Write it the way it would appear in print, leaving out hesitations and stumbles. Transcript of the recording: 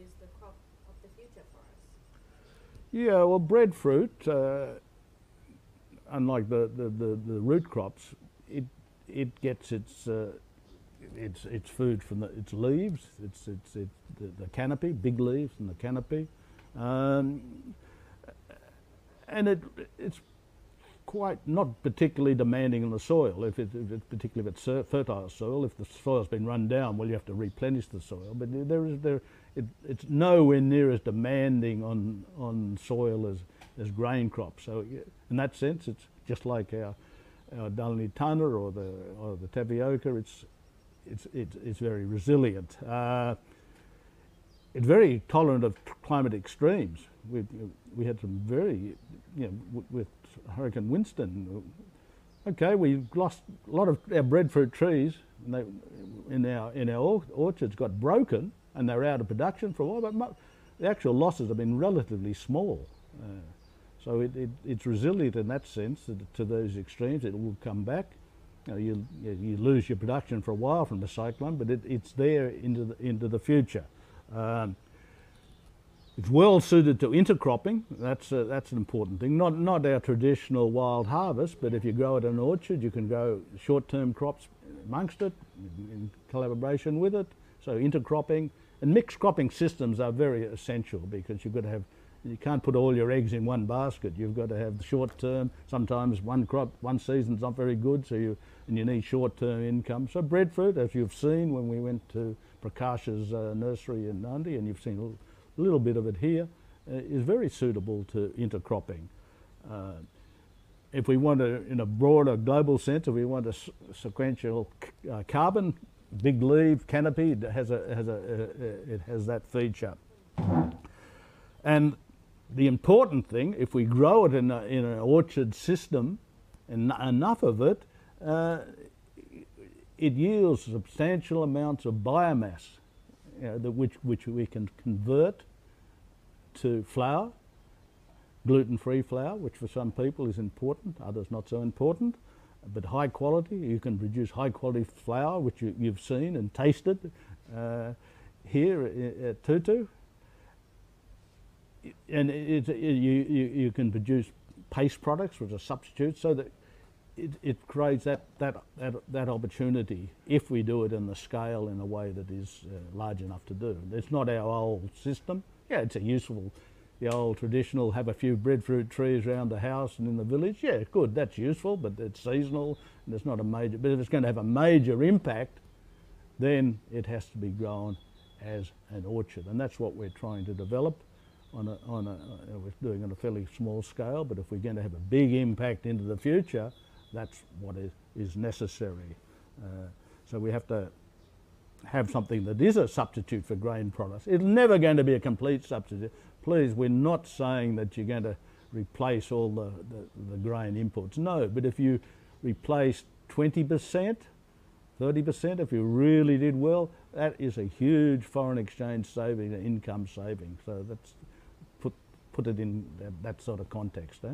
is the crop of the future for us? Yeah, well, breadfruit, unlike the root crops, it gets its food from its leaves, the canopy, big leaves and the canopy, um, and it's quite not particularly demanding on the soil. Particularly if it's fertile soil, if the soil's been run down, well, you have to replenish the soil. But it's nowhere near as demanding on soil as grain crops. So in that sense, it's just like our Dunley Tana or the tapioca. It's very resilient. It's very tolerant of climate extremes. We had some very, with Hurricane Winston. Okay, we lost a lot of our breadfruit trees, and in our orchards got broken, and they were out of production for a while. But the actual losses have been relatively small. So it's resilient in that sense to those extremes. It will come back. You lose your production for a while from the cyclone, but it's there into the future. It's well suited to intercropping. That's an important thing. Not our traditional wild harvest, but if you grow it in an orchard, you can grow short-term crops amongst it in collaboration with it. So intercropping and mixed cropping systems are very essential, because you can't put all your eggs in one basket. You've got to have the short-term. Sometimes one crop, one season's not very good, so you need short-term income. So breadfruit, as you've seen when we went to Prakash's nursery in Nandi, and you've seen a little bit of it here, is very suitable to intercropping. If we want to, in a broader global sense, if we want a sequential carbon, big leaf canopy, it has that feature. And the important thing, if we grow it in an orchard system, and enough of it, it yields substantial amounts of biomass, which we can convert to flour, gluten-free flour, which for some people is important, others not so important, but high quality. You can produce high quality flour, which you've seen and tasted here at Tutu. And you can produce paste products, which are substitutes, so that it creates that opportunity if we do it in the scale in a way that is large enough to do. It's not our old system. Yeah, it's the old traditional, have a few breadfruit trees around the house and in the village. Yeah, good, that's useful, but it's seasonal and it's not a major. But if it's going to have a major impact, then it has to be grown as an orchard, and that's what we're trying to develop. We're doing it on a fairly small scale, but if we're going to have a big impact into the future, that's what is necessary. So we have to have something that is a substitute for grain products. It's never going to be a complete substitute. Please, we're not saying that you're going to replace all the grain inputs. No, but if you replace 20%, 30%, if you really did well, that is a huge foreign exchange saving, income saving. So that's put it in that sort of context.